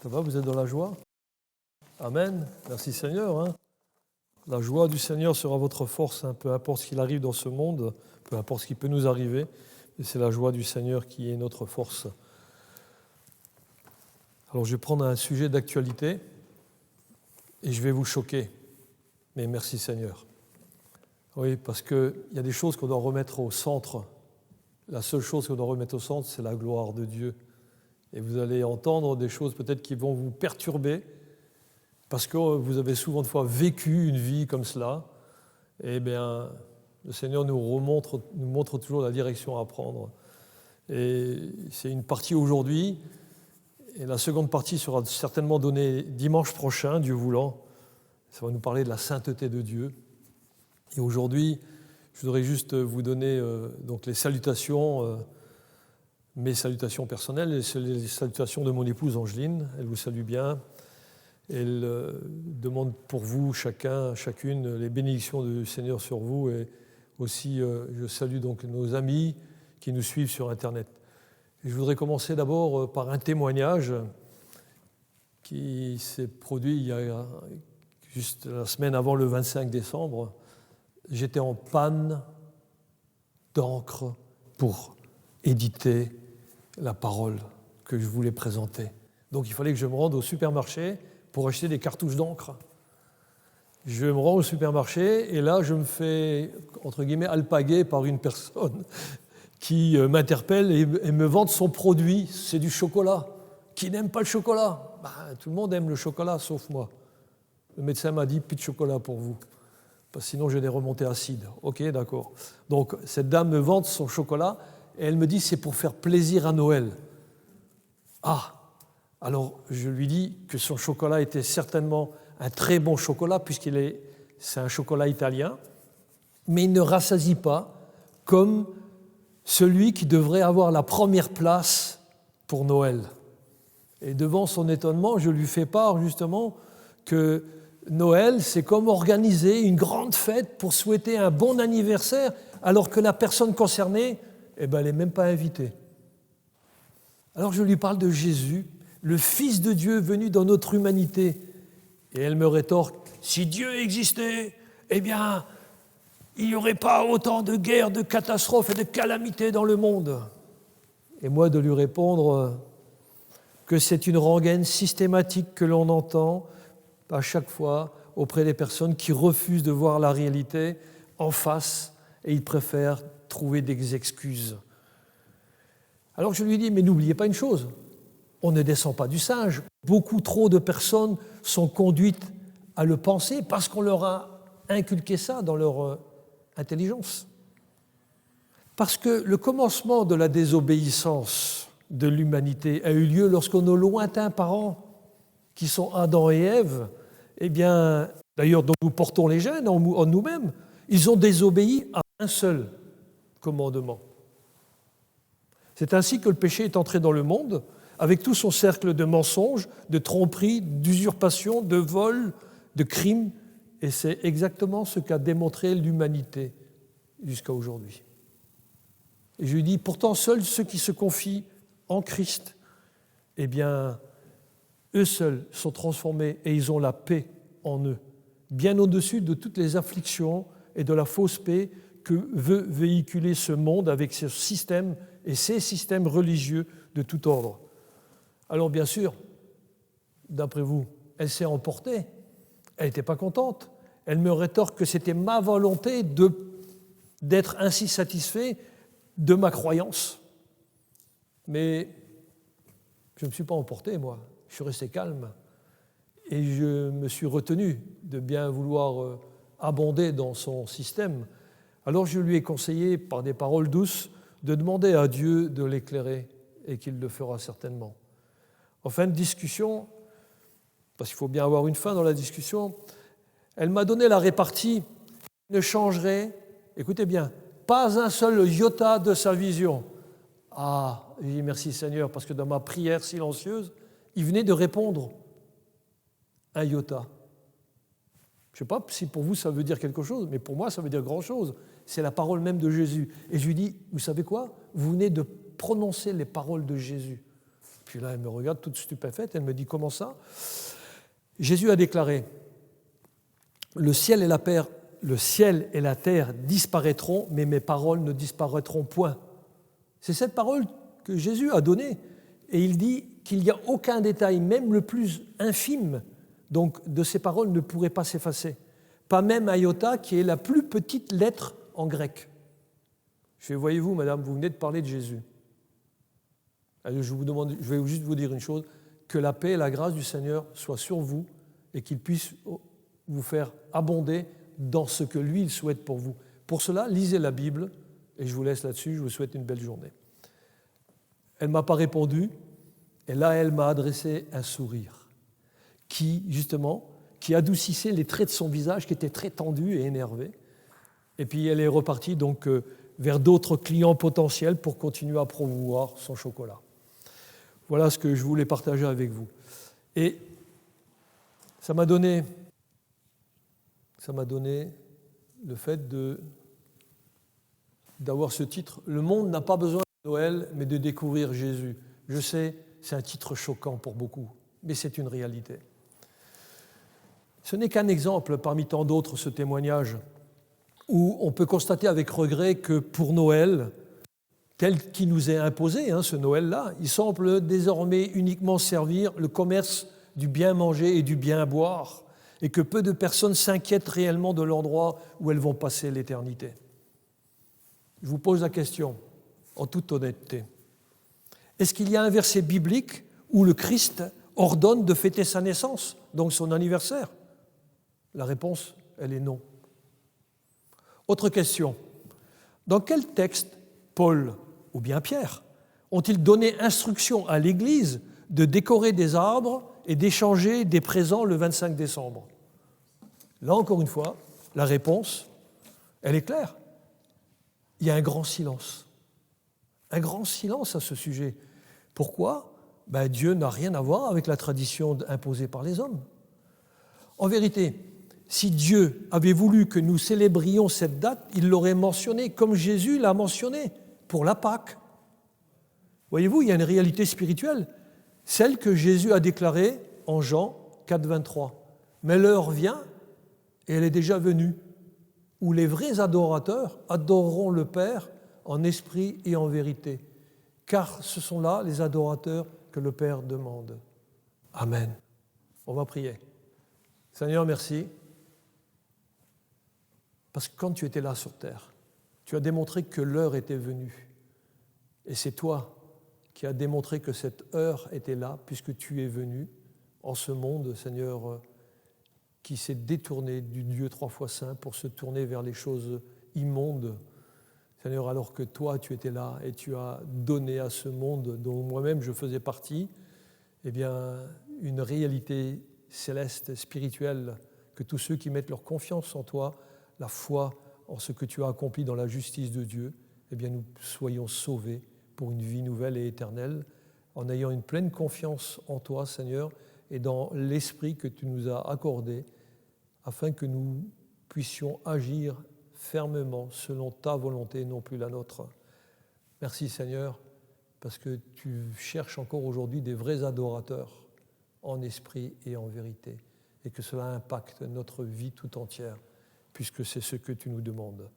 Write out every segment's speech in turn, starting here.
Ça va, vous êtes dans la joie? Amen. Merci Seigneur. La joie du Seigneur sera votre force, peu importe ce qu'il arrive dans ce monde, peu importe ce qui peut nous arriver. Et c'est la joie du Seigneur qui est notre force. Alors je vais prendre un sujet d'actualité et je vais vous choquer. Mais merci Seigneur. Oui, parce qu'il y a des choses qu'on doit remettre au centre. La seule chose qu'on doit remettre au centre, c'est la gloire de Dieu. Et vous allez entendre des choses peut-être qui vont vous perturber, parce que vous avez souvent de fois vécu une vie comme cela. Eh bien, le Seigneur nous montre toujours la direction à prendre. Et c'est une partie aujourd'hui, et la seconde partie sera certainement donnée dimanche prochain, Dieu voulant. Ça va nous parler de la sainteté de Dieu. Et aujourd'hui, je voudrais juste vous donner donc les salutations, mes salutations personnelles, et c'est les salutations de mon épouse Angeline. Elle vous salue bien. Elle demande pour vous, chacune, les bénédictions du Seigneur sur vous. Et aussi, je salue donc nos amis qui nous suivent sur Internet. Et je voudrais commencer d'abord par un témoignage qui s'est produit il y a juste la semaine avant le 25 décembre. J'étais en panne d'encre pour éditer la parole que je voulais présenter. Donc il fallait que je me rende au supermarché pour acheter des cartouches d'encre. Je me rends au supermarché et là je me fais, entre guillemets, alpaguer par une personne qui m'interpelle et me vante son produit. C'est du chocolat. Qui n'aime pas le chocolat? Tout le monde aime le chocolat, sauf moi. Le médecin m'a dit, plus de chocolat pour vous. Parce que sinon j'ai des remontées acides. Ok, d'accord. Donc cette dame me vante son chocolat et elle me dit c'est pour faire plaisir à Noël. Alors je lui dis que son chocolat était certainement un très bon chocolat c'est un chocolat italien, mais il ne rassasie pas comme celui qui devrait avoir la première place pour Noël. Et devant son étonnement, je lui fais part justement que Noël, c'est comme organiser une grande fête pour souhaiter un bon anniversaire, alors que la personne concernée, elle n'est même pas invitée. Alors je lui parle de Jésus, le Fils de Dieu venu dans notre humanité. Et elle me rétorque, si Dieu existait, eh bien, il n'y aurait pas autant de guerres, de catastrophes et de calamités dans le monde. Et moi de lui répondre que c'est une rengaine systématique que l'on entend à chaque fois auprès des personnes qui refusent de voir la réalité en face et ils préfèrent trouver des excuses. Alors je lui dis, mais n'oubliez pas une chose, on ne descend pas du singe. Beaucoup trop de personnes sont conduites à le penser parce qu'on leur a inculqué ça dans leur intelligence. Parce que le commencement de la désobéissance de l'humanité a eu lieu lorsque nos lointains parents, qui sont Adam et Ève, eh bien, d'ailleurs, dont nous portons les gènes en nous-mêmes, ils ont désobéi à un seul commandement. C'est ainsi que le péché est entré dans le monde, avec tout son cercle de mensonges, de tromperies, d'usurpations, de vols, de crimes, et c'est exactement ce qu'a démontré l'humanité jusqu'à aujourd'hui. Et je lui dis, pourtant, seuls ceux qui se confient en Christ, eh bien, eux seuls sont transformés et ils ont la paix en eux, bien au-dessus de toutes les afflictions et de la fausse paix que veut véhiculer ce monde avec ses systèmes et ses systèmes religieux de tout ordre. Alors bien sûr, d'après vous, elle s'est emportée, elle n'était pas contente, elle me rétorque que c'était ma volonté d'être ainsi satisfait de ma croyance. Mais je ne me suis pas emporté, moi. Je suis resté calme et je me suis retenu de bien vouloir abonder dans son système. Alors je lui ai conseillé, par des paroles douces, de demander à Dieu de l'éclairer et qu'il le fera certainement. En fin de discussion, parce qu'il faut bien avoir une fin dans la discussion, elle m'a donné la répartie qui ne changerait, écoutez bien, pas un seul iota de sa vision. J'ai dit merci Seigneur, parce que dans ma prière silencieuse, il venait de répondre un iota. Je ne sais pas si pour vous ça veut dire quelque chose, mais pour moi ça veut dire grand-chose. C'est la parole même de Jésus. Et je lui dis, vous savez quoi? Vous venez de prononcer les paroles de Jésus. Puis là, elle me regarde toute stupéfaite, elle me dit « Comment ça ?» Jésus a déclaré « Le ciel et la terre disparaîtront, mais mes paroles ne disparaîtront point. » C'est cette parole que Jésus a donnée. Et il dit qu'il n'y a aucun détail, même le plus infime, donc, de ces paroles ne pourrait pas s'effacer. Pas même iota, qui est la plus petite lettre en grec. Voyez-vous, madame, vous venez de parler de Jésus. Alors, je vais juste vous dire une chose, que la paix et la grâce du Seigneur soient sur vous et qu'il puisse vous faire abonder dans ce que lui, il souhaite pour vous. Pour cela, lisez la Bible et je vous laisse là-dessus, je vous souhaite une belle journée. Elle ne m'a pas répondu et là, elle m'a adressé un sourire qui adoucissait les traits de son visage qui étaient très tendus et énervés. Et puis, elle est repartie donc vers d'autres clients potentiels pour continuer à promouvoir son chocolat. Voilà ce que je voulais partager avec vous. Et ça m'a donné le fait d'avoir ce titre. Le monde n'a pas besoin de Noël, mais de découvrir Jésus. Je sais, c'est un titre choquant pour beaucoup, mais c'est une réalité. Ce n'est qu'un exemple parmi tant d'autres, ce témoignage, où on peut constater avec regret que pour Noël, tel qu'il nous est imposé, ce Noël-là, il semble désormais uniquement servir le commerce du bien manger et du bien boire, et que peu de personnes s'inquiètent réellement de l'endroit où elles vont passer l'éternité. Je vous pose la question, en toute honnêteté. Est-ce qu'il y a un verset biblique où le Christ ordonne de fêter sa naissance, donc son anniversaire ? La réponse, elle est non. Autre question. Dans quel texte Paul ou bien Pierre ont-ils donné instruction à l'Église de décorer des arbres et d'échanger des présents le 25 décembre ? Là, encore une fois, la réponse, elle est claire. Il y a un grand silence. Un grand silence à ce sujet. Pourquoi ? Dieu n'a rien à voir avec la tradition imposée par les hommes. En vérité, si Dieu avait voulu que nous célébrions cette date, il l'aurait mentionné, comme Jésus l'a mentionné, pour la Pâque. Voyez-vous, il y a une réalité spirituelle, celle que Jésus a déclarée en Jean 4, 23. Mais l'heure vient, et elle est déjà venue, où les vrais adorateurs adoreront le Père en esprit et en vérité, car ce sont là les adorateurs que le Père demande. Amen. On va prier. Seigneur, merci. Parce que quand tu étais là sur terre, tu as démontré que l'heure était venue. Et c'est toi qui as démontré que cette heure était là, puisque tu es venu en ce monde, Seigneur, qui s'est détourné du Dieu trois fois saint pour se tourner vers les choses immondes. Seigneur, alors que toi, tu étais là et tu as donné à ce monde dont moi-même je faisais partie, une réalité céleste, spirituelle, que tous ceux qui mettent leur confiance en toi, la foi en ce que tu as accompli dans la justice de Dieu, nous soyons sauvés pour une vie nouvelle et éternelle, en ayant une pleine confiance en toi, Seigneur, et dans l'esprit que tu nous as accordé, afin que nous puissions agir fermement selon ta volonté, non plus la nôtre. Merci, Seigneur, parce que tu cherches encore aujourd'hui des vrais adorateurs en esprit et en vérité, et que cela impacte notre vie tout entière, puisque c'est ce que tu nous demandes.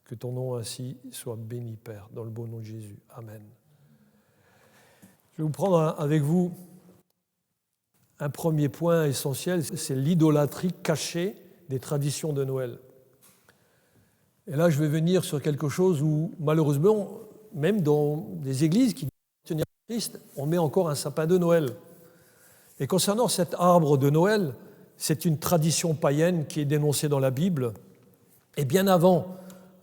Que ton nom ainsi soit béni, Père, dans le beau nom de Jésus. Amen. Je vais vous prendre avec vous un premier point essentiel, c'est l'idolâtrie cachée des traditions de Noël. Et là, je vais venir sur quelque chose où, malheureusement, même dans des églises qui tenir à Christ, on met encore un sapin de Noël. Et concernant cet arbre de Noël, c'est une tradition païenne qui est dénoncée dans la Bible. Et bien avant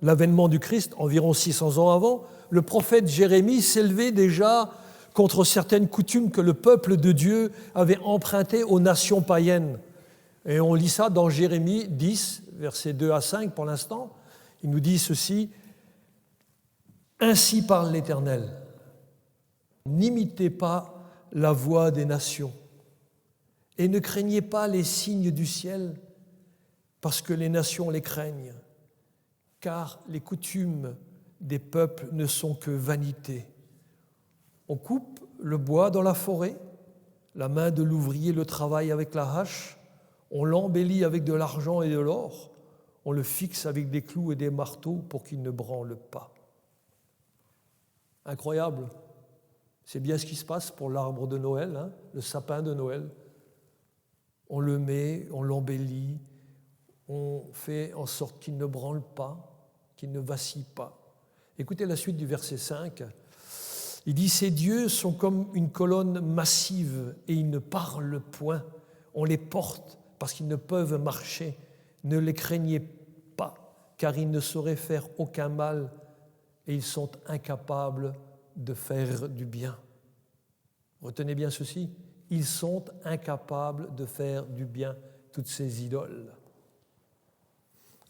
l'avènement du Christ, environ 600 ans avant, le prophète Jérémie s'élevait déjà contre certaines coutumes que le peuple de Dieu avait empruntées aux nations païennes. Et on lit ça dans Jérémie 10, versets 2 à 5 pour l'instant. Il nous dit ceci, « Ainsi parle l'Éternel, n'imitez pas la voix des nations et ne craignez pas les signes du ciel, parce que les nations les craignent, car les coutumes des peuples ne sont que vanité. » On coupe le bois dans la forêt, la main de l'ouvrier le travaille avec la hache, on l'embellit avec de l'argent et de l'or, on le fixe avec des clous et des marteaux pour qu'il ne branle pas. Incroyable. C'est bien ce qui se passe pour l'arbre de Noël, hein, le sapin de Noël. On le met, on l'embellit, on fait en sorte qu'il ne branle pas, qu'il ne vacille pas. Écoutez la suite du verset 5. Il dit « Ces dieux sont comme une colonne massive et ils ne parlent point. On les porte parce qu'ils ne peuvent marcher. Ne les craignez pas, car ils ne sauraient faire aucun mal et ils sont incapables de faire du bien. » Retenez bien ceci, ils sont incapables de faire du bien, toutes ces idoles.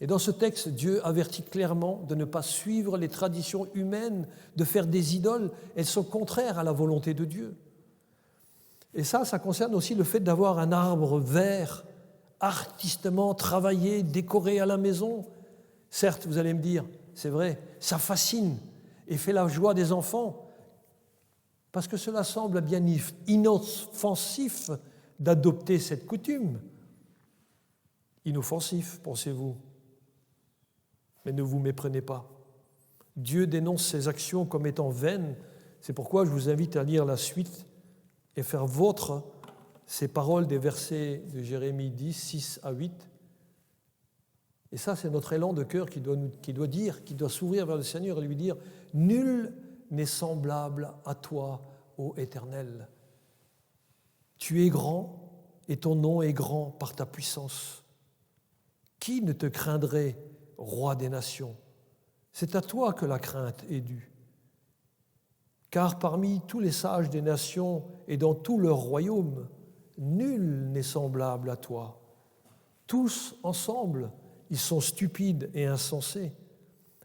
Et dans ce texte, Dieu avertit clairement de ne pas suivre les traditions humaines, de faire des idoles. Elles sont contraires à la volonté de Dieu. Et ça concerne aussi le fait d'avoir un arbre vert, artistement travaillé, décoré à la maison. Certes, vous allez me dire, c'est vrai, ça fascine et fait la joie des enfants, parce que cela semble bien inoffensif d'adopter cette coutume. Inoffensif, pensez-vous. Mais ne vous méprenez pas. Dieu dénonce ces actions comme étant vaines. C'est pourquoi je vous invite à lire la suite et faire vôtre ces paroles des versets de Jérémie 10, 6 à 8. Et ça, c'est notre élan de cœur qui doit s'ouvrir vers le Seigneur et lui dire « Nul n'est semblable à toi, ô Éternel. Tu es grand et ton nom est grand par ta puissance. Qui ne te craindrait, roi des nations? C'est à toi que la crainte est due. Car parmi tous les sages des nations et dans tout leur royaume, nul n'est semblable à toi. Tous ensemble, ils sont stupides et insensés.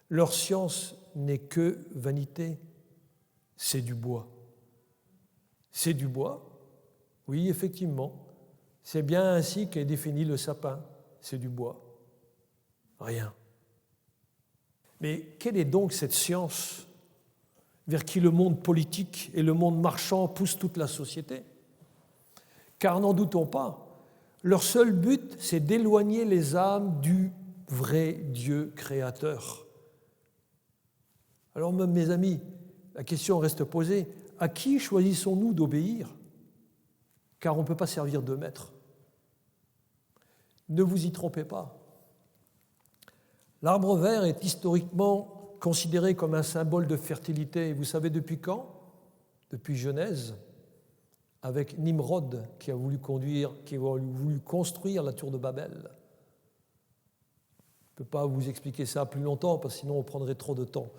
Leur science n'est que vanité. C'est du bois. C'est du bois? Oui, effectivement. C'est bien ainsi qu'est défini le sapin. C'est du bois. Rien. Mais quelle est donc cette science vers qui le monde politique et le monde marchand poussent toute la société? Car n'en doutons pas, leur seul but, c'est d'éloigner les âmes du vrai Dieu créateur. Alors, mes amis, la question reste posée, à qui choisissons-nous d'obéir? Car on ne peut pas servir de maître. Ne vous y trompez pas. L'arbre vert est historiquement considéré comme un symbole de fertilité. Vous savez depuis quand? Depuis Genèse, avec Nimrod qui a voulu construire la tour de Babel. Je ne peux pas vous expliquer ça plus longtemps, parce que sinon on prendrait trop de temps.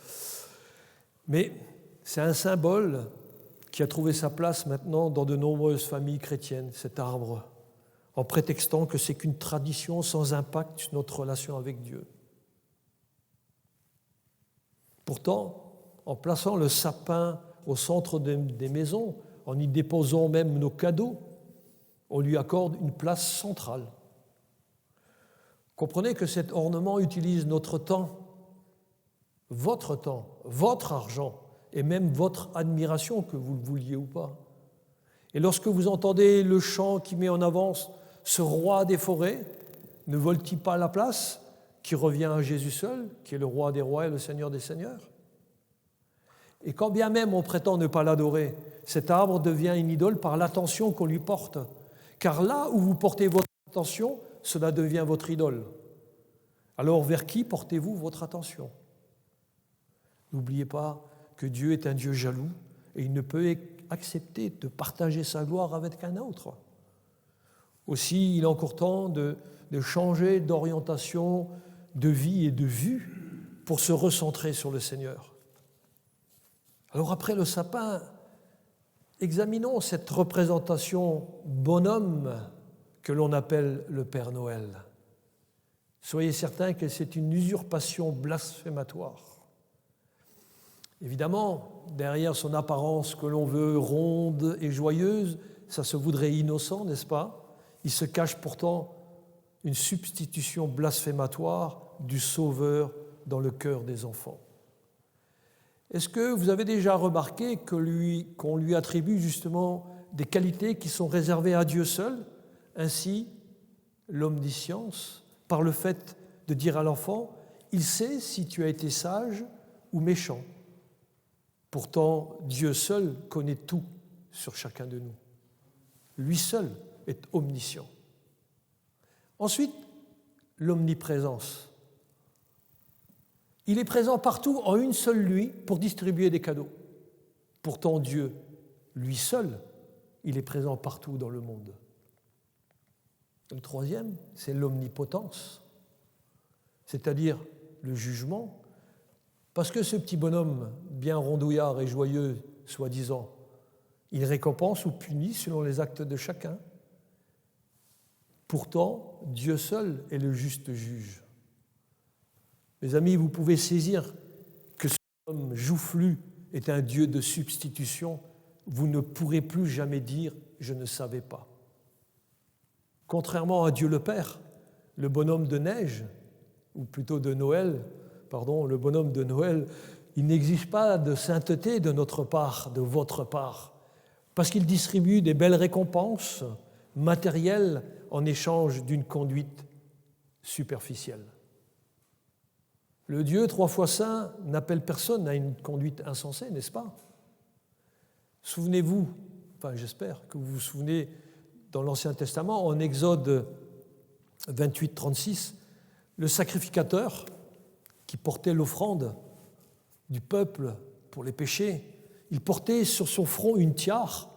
Mais c'est un symbole qui a trouvé sa place maintenant dans de nombreuses familles chrétiennes, cet arbre, en prétextant que c'est qu'une tradition sans impact sur notre relation avec Dieu. Pourtant, en plaçant le sapin au centre des maisons, en y déposant même nos cadeaux, on lui accorde une place centrale. Comprenez que cet ornement utilise notre temps, votre argent, et même votre admiration, que vous le vouliez ou pas. Et lorsque vous entendez le chant qui met en avance ce roi des forêts, ne vole-t-il pas la place qui revient à Jésus seul, qui est le roi des rois et le Seigneur des seigneurs? Et quand bien même on prétend ne pas l'adorer, cet arbre devient une idole par l'attention qu'on lui porte. Car là où vous portez votre attention, cela devient votre idole. Alors vers qui portez-vous votre attention? N'oubliez pas que Dieu est un Dieu jaloux et il ne peut accepter de partager sa gloire avec un autre. Aussi, il est encore temps de changer d'orientation, de vie et de vue pour se recentrer sur le Seigneur. Alors après le sapin, examinons cette représentation bonhomme que l'on appelle le Père Noël. Soyez certains que c'est une usurpation blasphématoire. Évidemment, derrière son apparence que l'on veut ronde et joyeuse, ça se voudrait innocent, n'est-ce pas? Il se cache pourtant une substitution blasphématoire du Sauveur dans le cœur des enfants. Est-ce que vous avez déjà remarqué qu'on lui attribue justement des qualités qui sont réservées à Dieu seul, ainsi l'omniscience, par le fait de dire à l'enfant « Il sait si tu as été sage ou méchant ». Pourtant, Dieu seul connaît tout sur chacun de nous. Lui seul est omniscient. Ensuite, l'omniprésence. Il est présent partout en une seule nuit pour distribuer des cadeaux. Pourtant, Dieu, lui seul, il est présent partout dans le monde. Le troisième, c'est l'omnipotence, c'est-à-dire le jugement, parce que ce petit bonhomme bien rondouillard et joyeux, soi-disant, il récompense ou punit selon les actes de chacun. Pourtant, Dieu seul est le juste juge. Mes amis, vous pouvez saisir que ce homme joufflu est un Dieu de substitution. Vous ne pourrez plus jamais dire « je ne savais pas ». Contrairement à Dieu le Père, le bonhomme de neige, ou plutôt de Noël, le bonhomme de Noël, il n'exige pas de sainteté de notre part, de votre part, parce qu'il distribue des belles récompenses matérielles en échange d'une conduite superficielle. Le Dieu 3 fois saint n'appelle personne à une conduite insensée, n'est-ce pas? Souvenez-vous, j'espère que vous vous souvenez dans l'Ancien Testament, en Exode 28, 36, le sacrificateur qui portait l'offrande du peuple pour les péchés, il portait sur son front une tiare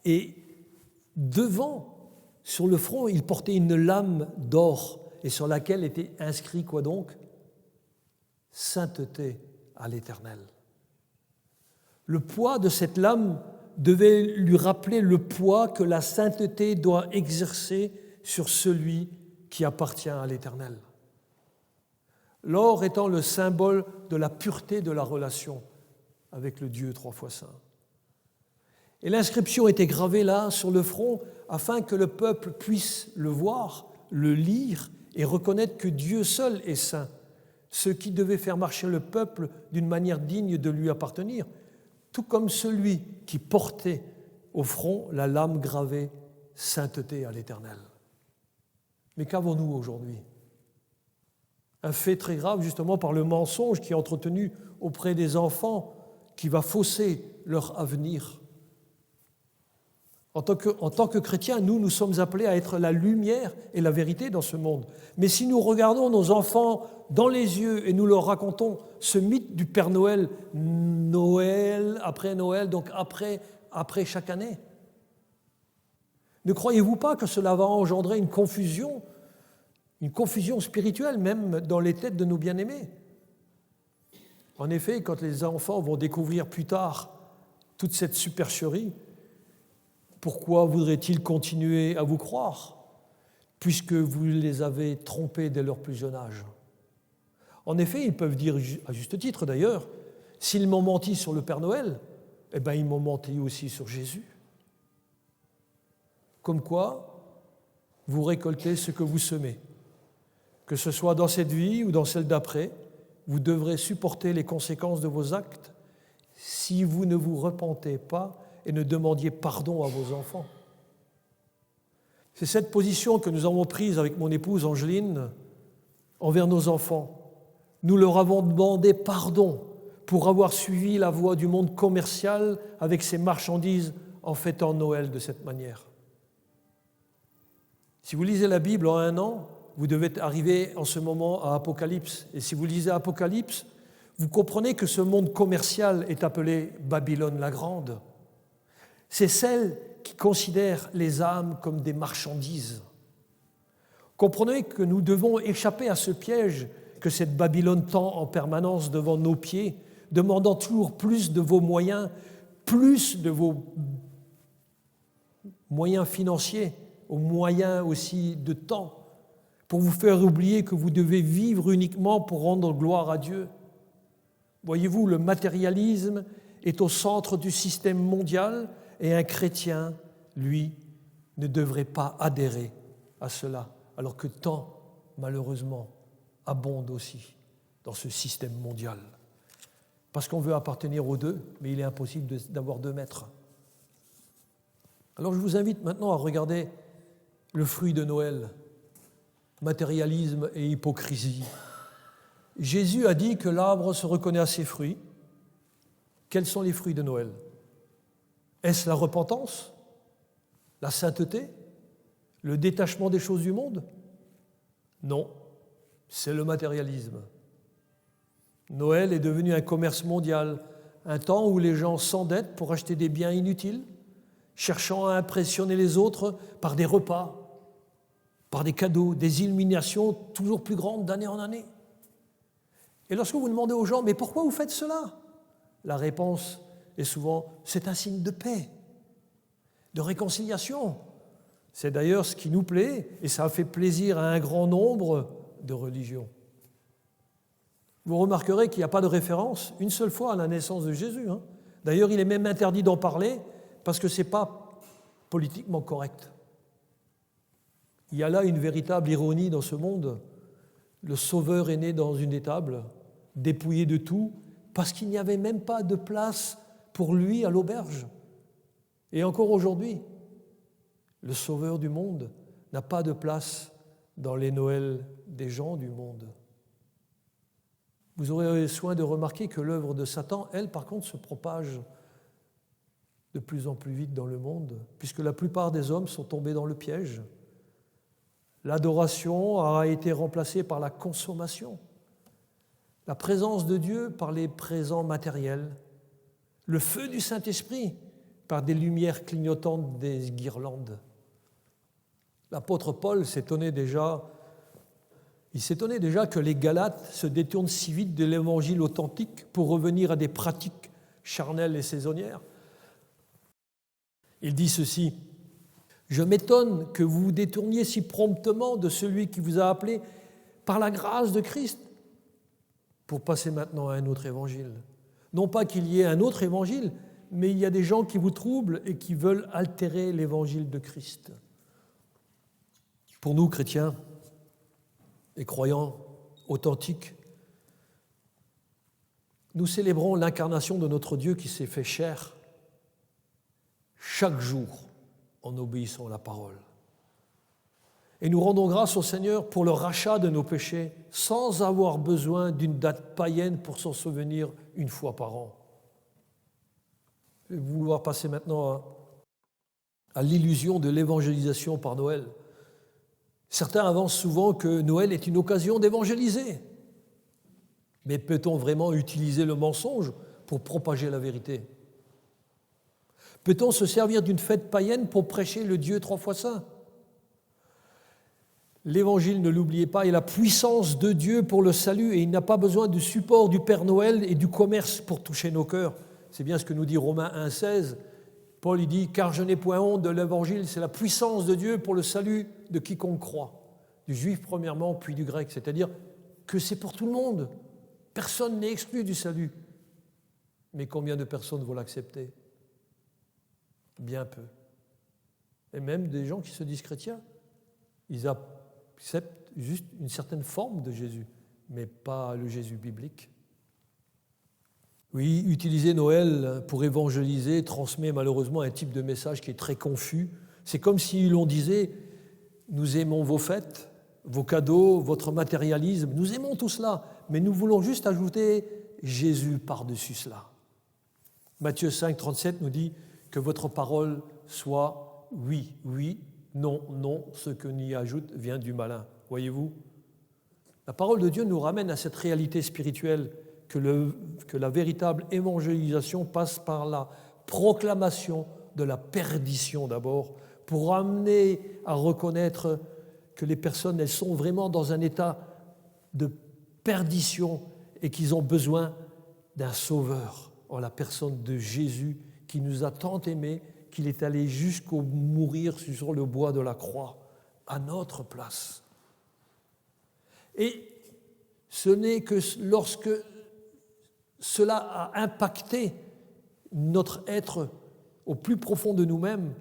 et devant, sur le front, il portait une lame d'or et sur laquelle était inscrit quoi donc? Sainteté à l'Éternel. Le poids de cette lame devait lui rappeler le poids que la sainteté doit exercer sur celui qui appartient à l'Éternel. L'or étant le symbole de la pureté de la relation avec le Dieu 3 fois saint. Et l'inscription était gravée là, sur le front, afin que le peuple puisse le voir, le lire et reconnaître que Dieu seul est saint, ce qui devait faire marcher le peuple d'une manière digne de lui appartenir, tout comme celui qui portait au front la lame gravée « Sainteté à l'Éternel ». Mais qu'avons-nous aujourd'hui? Un fait très grave justement par le mensonge qui est entretenu auprès des enfants, qui va fausser leur avenir. En tant que chrétiens, nous sommes appelés à être la lumière et la vérité dans ce monde. Mais si nous regardons nos enfants dans les yeux et nous leur racontons ce mythe du Père Noël, Noël, donc après chaque année, ne croyez-vous pas que cela va engendrer une confusion spirituelle même dans les têtes de nos bien-aimés? En effet, quand les enfants vont découvrir plus tard toute cette supercherie, pourquoi voudraient-ils continuer à vous croire, puisque vous les avez trompés dès leur plus jeune âge? En effet, ils peuvent dire, à juste titre d'ailleurs, s'ils m'ont menti sur le Père Noël, eh bien ils m'ont menti aussi sur Jésus. Comme quoi, vous récoltez ce que vous semez. Que ce soit dans cette vie ou dans celle d'après, vous devrez supporter les conséquences de vos actes si vous ne vous repentez pas et ne demandiez pardon à vos enfants. C'est cette position que nous avons prise avec mon épouse Angeline envers nos enfants. Nous leur avons demandé pardon pour avoir suivi la voie du monde commercial avec ses marchandises en fêtant Noël de cette manière. Si vous lisez la Bible en 1 an, vous devez arriver en ce moment à Apocalypse. Et si vous lisez Apocalypse, vous comprenez que ce monde commercial est appelé Babylone la Grande. C'est celle qui considère les âmes comme des marchandises. Comprenez que nous devons échapper à ce piège que cette Babylone tend en permanence devant nos pieds, demandant toujours plus de vos moyens, plus de vos moyens financiers, aux moyens aussi de temps, pour vous faire oublier que vous devez vivre uniquement pour rendre gloire à Dieu. Voyez-vous, le matérialisme est au centre du système mondial et un chrétien, lui, ne devrait pas adhérer à cela, alors que tant, malheureusement, abonde aussi dans ce système mondial. parce qu'on veut appartenir aux deux, mais il est impossible d'avoir deux maîtres. Alors je vous invite maintenant à regarder le fruit de Noël, matérialisme et hypocrisie. Jésus a dit que l'arbre se reconnaît à ses fruits. Quels sont les fruits de Noël? Est-ce la repentance, la sainteté, le détachement des choses du monde? Non, c'est le matérialisme. Noël est devenu un commerce mondial, un temps où les gens s'endettent pour acheter des biens inutiles, cherchant à impressionner les autres par des repas, par des cadeaux, des illuminations toujours plus grandes d'année en année. Et lorsque vous demandez aux gens « Mais pourquoi vous faites cela ?» La réponse est souvent « C'est un signe de paix, de réconciliation. » C'est d'ailleurs ce qui nous plaît et ça a fait plaisir à un grand nombre de religions. Vous remarquerez qu'il n'y a pas de référence une seule fois à la naissance de Jésus. D'ailleurs, il est même interdit d'en parler parce que ce n'est pas politiquement correct. Il y a là une véritable ironie dans ce monde. Le Sauveur est né dans une étable, dépouillé de tout, parce qu'il n'y avait même pas de place pour lui à l'auberge. Et encore aujourd'hui, le Sauveur du monde n'a pas de place dans les Noëls des gens du monde. Vous aurez soin de remarquer que l'œuvre de Satan, elle, par contre, se propage de plus en plus vite dans le monde, puisque la plupart des hommes sont tombés dans le piège. L'adoration a été remplacée par la consommation, la présence de Dieu par les présents matériels, le feu du Saint-Esprit par des lumières clignotantes des guirlandes. L'apôtre Paul s'étonnait déjà que les Galates se détournent si vite de l'évangile authentique pour revenir à des pratiques charnelles et saisonnières. Il dit ceci: « Je m'étonne que vous vous détourniez si promptement de celui qui vous a appelé par la grâce de Christ pour passer maintenant à un autre évangile. Non pas qu'il y ait un autre évangile, mais il y a des gens qui vous troublent et qui veulent altérer l'évangile de Christ. » Pour nous, chrétiens et croyants authentiques, nous célébrons l'incarnation de notre Dieu qui s'est fait chair chaque jour en obéissant à la parole. Et nous rendons grâce au Seigneur pour le rachat de nos péchés sans avoir besoin d'une date païenne pour s'en souvenir une fois par an. Je vais vouloir passer maintenant à l'illusion de l'évangélisation par Noël. Certains avancent souvent que Noël est une occasion d'évangéliser. Mais peut-on vraiment utiliser le mensonge pour propager la vérité? Peut-on se servir d'une fête païenne pour prêcher le Dieu trois fois saint? L'Évangile, ne l'oubliez pas, est la puissance de Dieu pour le salut et il n'a pas besoin du support du Père Noël et du commerce pour toucher nos cœurs. C'est bien ce que nous dit Romains 1,16. Paul il dit « Car je n'ai point honte de l'Évangile, c'est la puissance de Dieu pour le salut de quiconque croit. » Du juif premièrement, puis du grec. C'est-à-dire que c'est pour tout le monde. Personne n'est exclu du salut. Mais combien de personnes vont l'accepter? Bien peu. Et même des gens qui se disent chrétiens, ils acceptent juste une certaine forme de Jésus, mais pas le Jésus biblique. Oui, utiliser Noël pour évangéliser transmet malheureusement un type de message qui est très confus. C'est comme si l'on disait « Nous aimons vos fêtes, vos cadeaux, votre matérialisme, nous aimons tout cela, mais nous voulons juste ajouter Jésus par-dessus cela. » Matthieu 5, 37 nous dit que votre parole soit oui, oui, non, non, ce que n'y ajoute vient du malin. Voyez-vous? La parole de Dieu nous ramène à cette réalité spirituelle que la véritable évangélisation passe par la proclamation de la perdition d'abord, pour amener à reconnaître que les personnes, elles sont vraiment dans un état de perdition et qu'ils ont besoin d'un sauveur, en la personne de Jésus qui nous a tant aimés qu'il est allé jusqu'au mourir sur le bois de la croix à notre place. Et ce n'est que lorsque cela a impacté notre être au plus profond de nous-mêmes,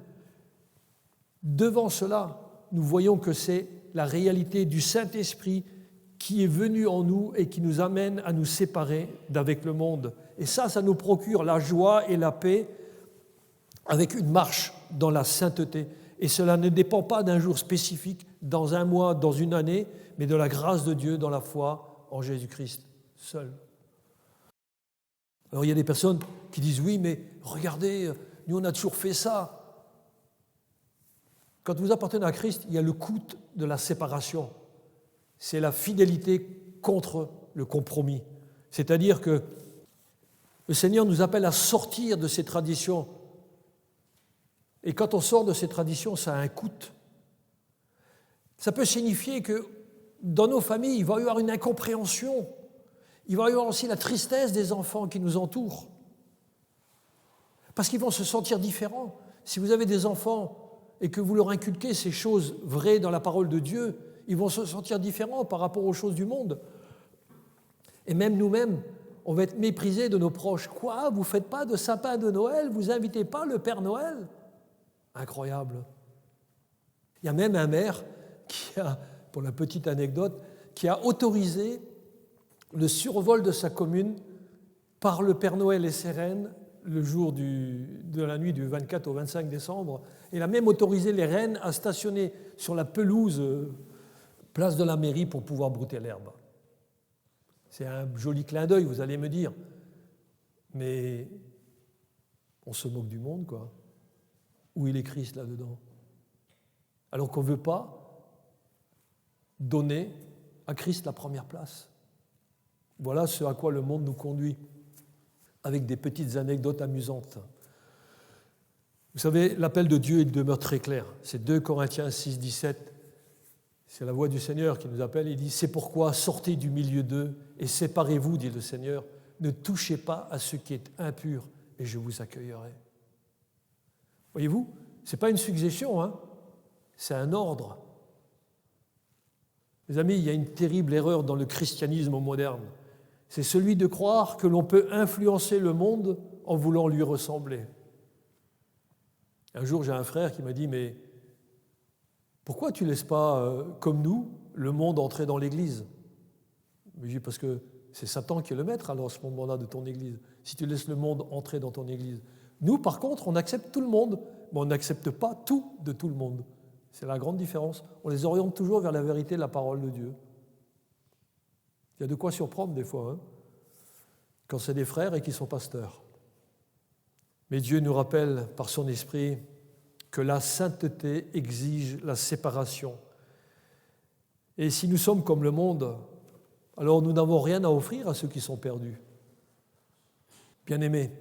devant cela, nous voyons que c'est la réalité du Saint-Esprit qui est venu en nous et qui nous amène à nous séparer d'avec le monde. Et ça nous procure la joie et la paix avec une marche dans la sainteté. Et cela ne dépend pas d'un jour spécifique, dans un mois, dans une année, mais de la grâce de Dieu dans la foi en Jésus-Christ seul. Alors il y a des personnes qui disent « Oui, mais regardez, nous on a toujours fait ça ». Quand vous appartenez à Christ, il y a le coût de la séparation. C'est la fidélité contre le compromis. C'est-à-dire que le Seigneur nous appelle à sortir de ces traditions. Et quand on sort de ces traditions, ça a un coût. Ça peut signifier que dans nos familles, il va y avoir une incompréhension. Il va y avoir aussi la tristesse des enfants qui nous entourent. Parce qu'ils vont se sentir différents. Si vous avez des enfants et que vous leur inculquez ces choses vraies dans la parole de Dieu, ils vont se sentir différents par rapport aux choses du monde. Et même nous-mêmes, on va être méprisés de nos proches. Quoi ? Vous ne faites pas de sapin de Noël ? Vous n'invitez pas le Père Noël ? Incroyable. Il y a même un maire qui a, pour la petite anecdote, qui a autorisé le survol de sa commune par le Père Noël et ses reines le jour de la nuit du 24 au 25 décembre. Il a même autorisé les reines à stationner sur la pelouse place de la mairie pour pouvoir brouter l'herbe. C'est un joli clin d'œil, vous allez me dire. Mais on se moque du monde, quoi. Où il est Christ là-dedans? Alors qu'on ne veut pas donner à Christ la première place. Voilà ce à quoi le monde nous conduit, avec des petites anecdotes amusantes. Vous savez, l'appel de Dieu, il demeure très clair. C'est 2 Corinthiens 6, 17. C'est la voix du Seigneur qui nous appelle. Il dit « C'est pourquoi sortez du milieu d'eux et séparez-vous, dit le Seigneur. Ne touchez pas à ce qui est impur et je vous accueillerai. » Voyez-vous, ce n'est pas une suggestion, hein, c'est un ordre. Mes amis, il y a une terrible erreur dans le christianisme moderne. C'est celui de croire que l'on peut influencer le monde en voulant lui ressembler. Un jour, j'ai un frère qui m'a dit « Mais pourquoi tu ne laisses pas, comme nous, le monde entrer dans l'Église ?» Je lui ai dit « Parce que c'est Satan qui est le maître alors à ce moment-là de ton Église, si tu laisses le monde entrer dans ton Église. Nous, par contre, on accepte tout le monde, mais on n'accepte pas tout de tout le monde. C'est la grande différence. On les oriente toujours vers la vérité de la parole de Dieu. Il y a de quoi surprendre des fois, hein, quand c'est des frères et qu'ils sont pasteurs. Mais Dieu nous rappelle par son esprit que la sainteté exige la séparation. Et si nous sommes comme le monde, alors nous n'avons rien à offrir à ceux qui sont perdus. Bien-aimés,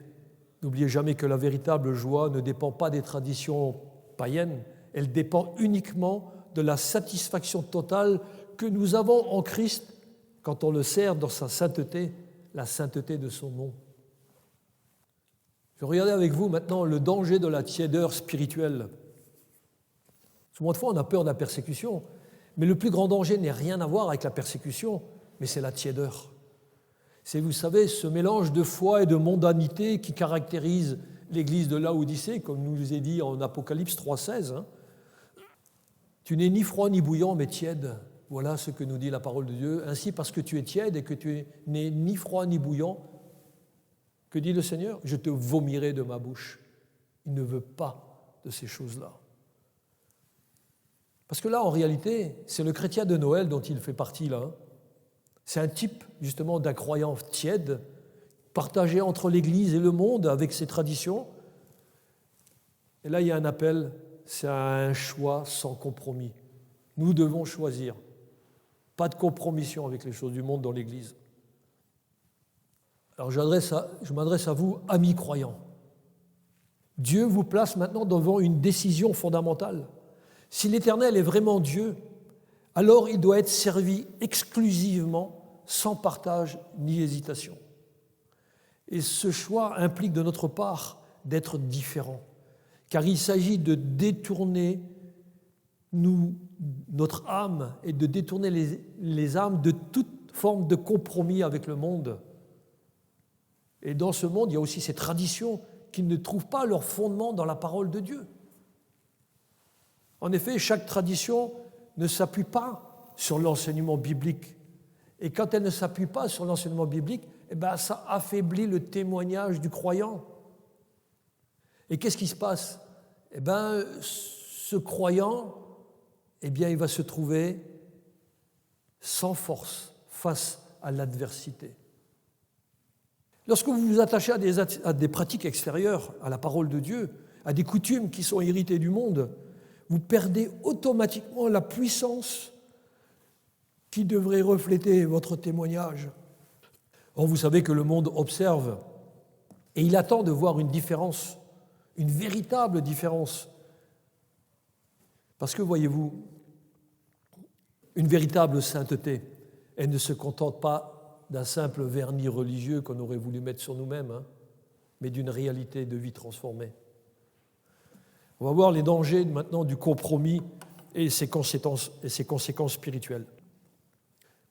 n'oubliez jamais que la véritable joie ne dépend pas des traditions païennes, elle dépend uniquement de la satisfaction totale que nous avons en Christ quand on le sert dans sa sainteté, la sainteté de son nom. Je vais regarder avec vous maintenant le danger de la tiédeur spirituelle. Souvent de fois, on a peur de la persécution, mais le plus grand danger n'est rien à voir avec la persécution, mais c'est la tiédeur. C'est, vous savez, ce mélange de foi et de mondanité qui caractérise l'église de Laodicée, comme nous est dit en Apocalypse 3,16. Hein. Tu n'es ni froid ni bouillant, mais tiède. Voilà ce que nous dit la parole de Dieu. Ainsi, parce que tu es tiède et que tu n'es ni froid ni bouillant, que dit le Seigneur ? Je te vomirai de ma bouche. Il ne veut pas de ces choses-là. Parce que là, en réalité, c'est le chrétien de Noël dont il fait partie, là. C'est un type, justement, d'un croyant tiède, partagé entre l'Église et le monde avec ses traditions. Et là, il y a un appel, c'est un choix sans compromis. Nous devons choisir. Pas de compromission avec les choses du monde dans l'Église. Alors, je m'adresse à vous, amis croyants. Dieu vous place maintenant devant une décision fondamentale. Si l'Éternel est vraiment Dieu, alors il doit être servi exclusivement, sans partage ni hésitation. Et ce choix implique de notre part d'être différents, car il s'agit de détourner notre âme et de détourner les âmes de toute forme de compromis avec le monde. Et dans ce monde, il y a aussi ces traditions qui ne trouvent pas leur fondement dans la parole de Dieu. En effet, chaque tradition ne s'appuie pas sur l'enseignement biblique, Et quand elle ne s'appuie pas sur l'enseignement biblique, eh ben, ça affaiblit le témoignage du croyant. Et qu'est-ce qui se passe? Eh ben, ce croyant, eh bien, il va se trouver sans force face à l'adversité. Lorsque vous vous attachez à des pratiques extérieures, à la parole de Dieu, à des coutumes qui sont héritées du monde, vous perdez automatiquement la puissance qui devrait refléter votre témoignage. Or, vous savez que le monde observe et il attend de voir une différence, une véritable différence. Parce que, voyez-vous, une véritable sainteté, elle ne se contente pas d'un simple vernis religieux qu'on aurait voulu mettre sur nous-mêmes, mais d'une réalité de vie transformée. On va voir les dangers maintenant du compromis et ses conséquences spirituelles.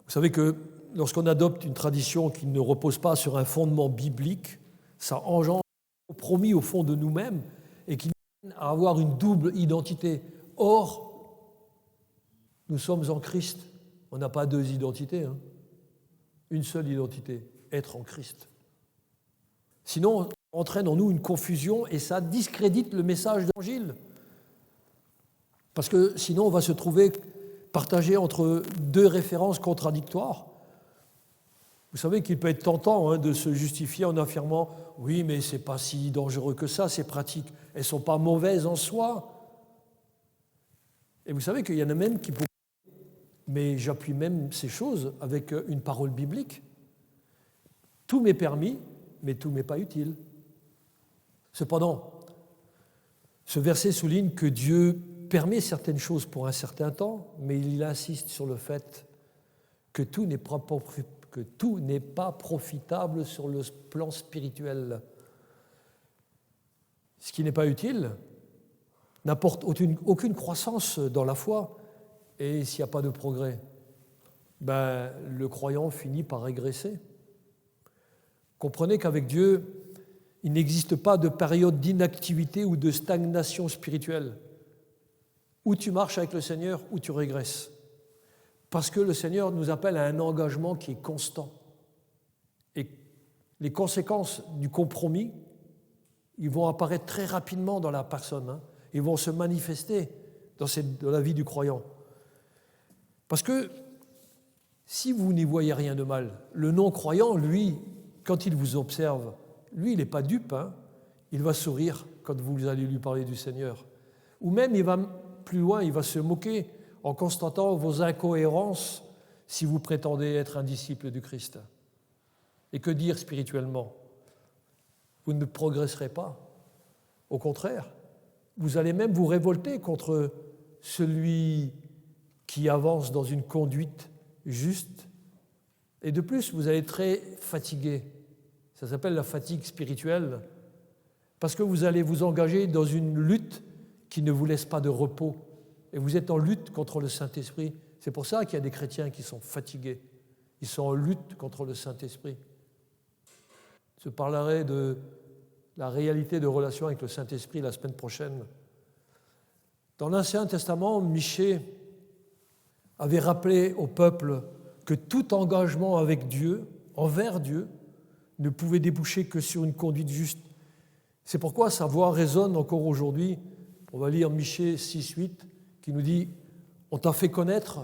Vous savez que lorsqu'on adopte une tradition qui ne repose pas sur un fondement biblique, ça engendre un compromis au fond de nous-mêmes et qui nous mène à avoir une double identité. Or, nous sommes en Christ. On n'a pas deux identités, une seule identité, être en Christ. Sinon, on entraîne en nous une confusion et ça discrédite le message de l'Évangile. Parce que sinon, on va se trouver partagé entre deux références contradictoires. Vous savez qu'il peut être tentant de se justifier en affirmant « Oui, mais ce n'est pas si dangereux que ça, ces pratiques, elles ne sont pas mauvaises en soi. » Et vous savez qu'il y en a même qui pourraient mais j'appuie même ces choses avec une parole biblique. Tout m'est permis, mais tout m'est pas utile. Cependant, ce verset souligne que Dieu permet certaines choses pour un certain temps, mais il insiste sur le fait que tout n'est pas profitable sur le plan spirituel. Ce qui n'est pas utile n'apporte aucune croissance dans la foi. Et s'il n'y a pas de progrès, le croyant finit par régresser. Comprenez qu'avec Dieu, il n'existe pas de période d'inactivité ou de stagnation spirituelle. Ou tu marches avec le Seigneur, ou tu régresses. Parce que le Seigneur nous appelle à un engagement qui est constant. Et les conséquences du compromis, ils vont apparaître très rapidement dans la personne. Ils vont se manifester dans la vie du croyant. Parce que si vous n'y voyez rien de mal, le non-croyant, lui, quand il vous observe, lui, il n'est pas dupe, il va sourire quand vous allez lui parler du Seigneur. Ou même, il va plus loin, il va se moquer en constatant vos incohérences si vous prétendez être un disciple du Christ. Et que dire spirituellement? Vous ne progresserez pas. Au contraire, vous allez même vous révolter contre celui qui avance dans une conduite juste. Et de plus, vous allez être très fatigué. Ça s'appelle la fatigue spirituelle, parce que vous allez vous engager dans une lutte qui ne vous laisse pas de repos. Et vous êtes en lutte contre le Saint-Esprit. C'est pour ça qu'il y a des chrétiens qui sont fatigués. Ils sont en lutte contre le Saint-Esprit. Je parlerai de la réalité de relation avec le Saint-Esprit la semaine prochaine. Dans l'Ancien Testament, Michée avait rappelé au peuple que tout engagement avec Dieu, envers Dieu, ne pouvait déboucher que sur une conduite juste. C'est pourquoi sa voix résonne encore aujourd'hui. On va lire Michée 6,8 qui nous dit « On t'a fait connaître,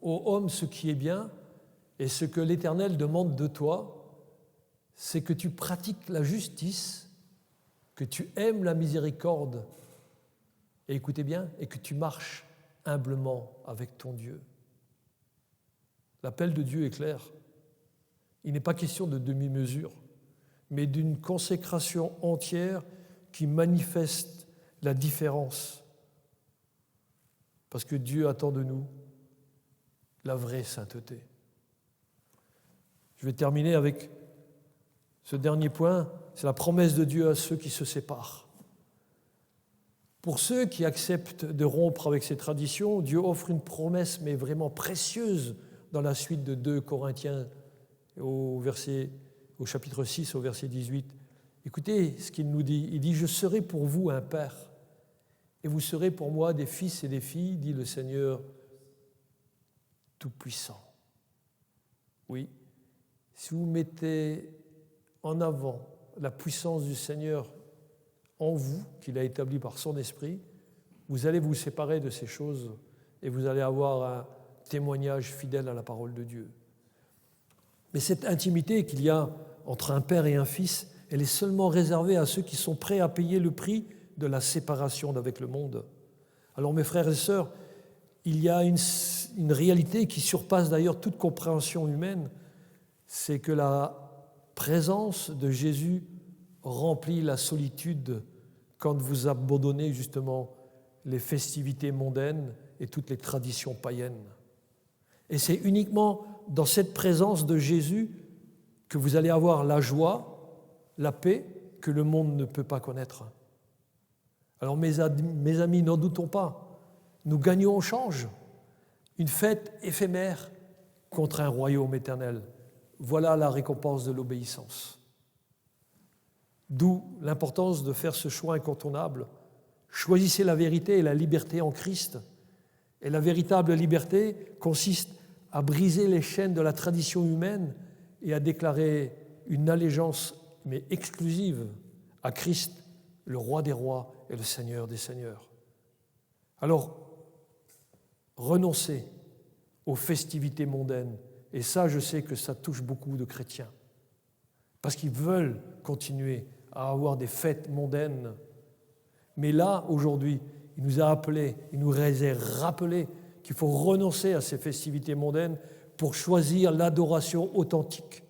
ô homme, ce qui est bien, et ce que l'Éternel demande de toi, c'est que tu pratiques la justice, que tu aimes la miséricorde, et écoutez bien, et que tu marches humblement avec ton Dieu. » L'appel de Dieu est clair. Il n'est pas question de demi-mesure, mais d'une consécration entière qui manifeste la différence. Parce que Dieu attend de nous la vraie sainteté. Je vais terminer avec ce dernier point, c'est la promesse de Dieu à ceux qui se séparent. Pour ceux qui acceptent de rompre avec ces traditions, Dieu offre une promesse, mais vraiment précieuse, dans la suite de 2 Corinthiens au chapitre 6, au verset 18. Écoutez ce qu'il nous dit. Il dit « Je serai pour vous un père, et vous serez pour moi des fils et des filles, dit le Seigneur Tout-Puissant. » Oui, si vous mettez en avant la puissance du Seigneur en vous, qu'il a établie par son esprit, vous allez vous séparer de ces choses et vous allez avoir un témoignage fidèle à la parole de Dieu. Mais cette intimité qu'il y a entre un père et un fils, elle est seulement réservée à ceux qui sont prêts à payer le prix de la séparation d'avec le monde. Alors mes frères et sœurs, il y a une réalité qui surpasse d'ailleurs toute compréhension humaine, c'est que la présence de Jésus remplit la solitude quand vous abandonnez justement les festivités mondaines et toutes les traditions païennes. Et c'est uniquement dans cette présence de Jésus que vous allez avoir la joie, la paix que le monde ne peut pas connaître. Alors mes amis, n'en doutons pas, nous gagnons au change, une fête éphémère contre un royaume éternel. Voilà la récompense de l'obéissance. D'où l'importance de faire ce choix incontournable. Choisissez la vérité et la liberté en Christ. Et la véritable liberté consiste à briser les chaînes de la tradition humaine et à déclarer une allégeance, mais exclusive, à Christ, le roi des rois et le Seigneur des seigneurs. Alors, renoncez aux festivités mondaines. Et ça, je sais que ça touche beaucoup de chrétiens. Parce qu'ils veulent continuer à avoir des fêtes mondaines. Mais là, aujourd'hui, il nous a appelés, il nous a rappelé qu'il faut renoncer à ces festivités mondaines pour choisir l'adoration authentique.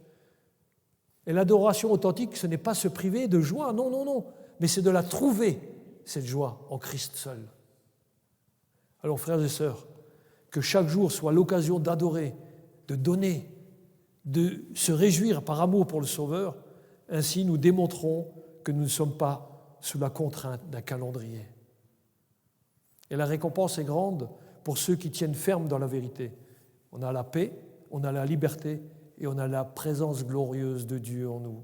Et l'adoration authentique, ce n'est pas se priver de joie, non, non, non, mais c'est de la trouver, cette joie, en Christ seul. Alors, frères et sœurs, que chaque jour soit l'occasion d'adorer, de donner, de se réjouir par amour pour le Sauveur. Ainsi, nous démontrons que nous ne sommes pas sous la contrainte d'un calendrier. Et la récompense est grande pour ceux qui tiennent ferme dans la vérité. On a la paix, on a la liberté et on a la présence glorieuse de Dieu en nous.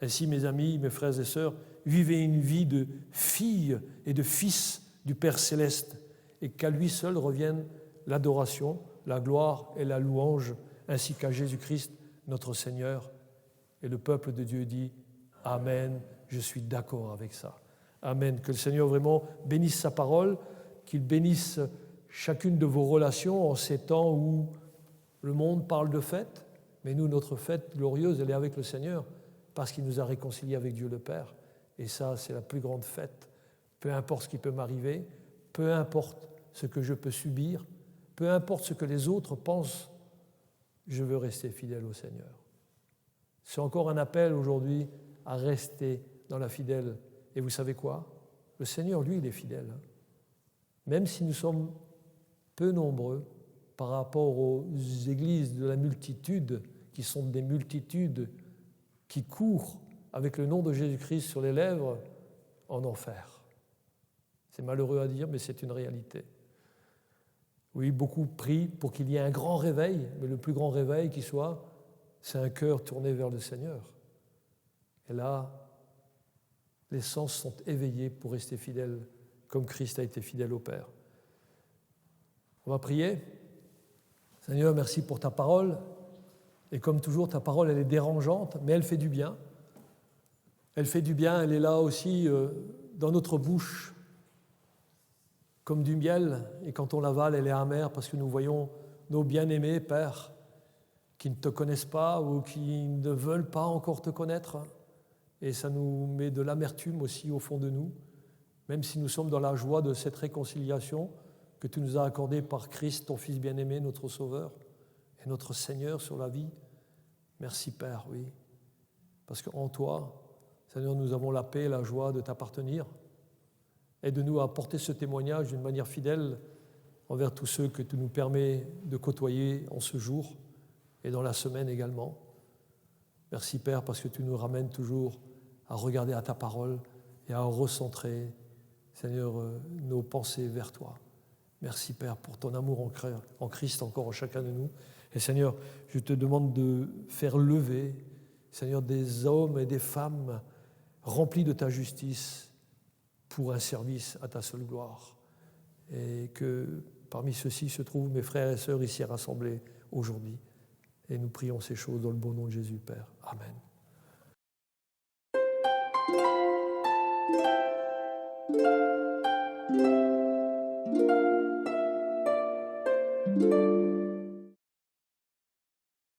Ainsi, mes amis, mes frères et sœurs, vivez une vie de filles et de fils du Père céleste et qu'à lui seul revienne l'adoration, la gloire et la louange, ainsi qu'à Jésus-Christ, notre Seigneur. Et le peuple de Dieu dit « Amen », je suis d'accord avec ça. Amen. Que le Seigneur vraiment bénisse sa parole, qu'il bénisse chacune de vos relations en ces temps où le monde parle de fête, mais nous, notre fête glorieuse, elle est avec le Seigneur, parce qu'il nous a réconciliés avec Dieu le Père. Et ça, c'est la plus grande fête. Peu importe ce qui peut m'arriver, peu importe ce que je peux subir, peu importe ce que les autres pensent, je veux rester fidèle au Seigneur. C'est encore un appel aujourd'hui à rester dans la fidèle. Et vous savez quoi ? Le Seigneur, lui, il est fidèle. Même si nous sommes peu nombreux par rapport aux églises de la multitude, qui sont des multitudes qui courent avec le nom de Jésus-Christ sur les lèvres en enfer. C'est malheureux à dire, mais c'est une réalité. Oui, beaucoup prient pour qu'il y ait un grand réveil, mais le plus grand réveil qui soit, c'est un cœur tourné vers le Seigneur. Et là, les sens sont éveillés pour rester fidèles, comme Christ a été fidèle au Père. On va prier. Seigneur, merci pour ta parole. Et comme toujours, ta parole, elle est dérangeante, mais elle fait du bien. Elle fait du bien, elle est là aussi dans notre bouche, comme du miel, et quand on l'avale, elle est amère parce que nous voyons nos bien-aimés, Père, qui ne te connaissent pas ou qui ne veulent pas encore te connaître. Et ça nous met de l'amertume aussi au fond de nous, même si nous sommes dans la joie de cette réconciliation que tu nous as accordée par Christ, ton Fils bien-aimé, notre Sauveur et notre Seigneur sur la vie. Merci, Père, oui, parce qu'en toi, Seigneur, nous avons la paix et la joie de t'appartenir. Aide-nous à porter ce témoignage d'une manière fidèle envers tous ceux que tu nous permets de côtoyer en ce jour et dans la semaine également. Merci Père parce que tu nous ramènes toujours à regarder à ta parole et à recentrer, Seigneur, nos pensées vers toi. Merci Père pour ton amour en Christ encore en chacun de nous. Et Seigneur, je te demande de faire lever, Seigneur, des hommes et des femmes remplis de ta justice pour un service à ta seule gloire. Et que parmi ceux-ci se trouvent mes frères et sœurs ici rassemblés aujourd'hui. Et nous prions ces choses dans le bon nom de Jésus, Père. Amen. Thank you.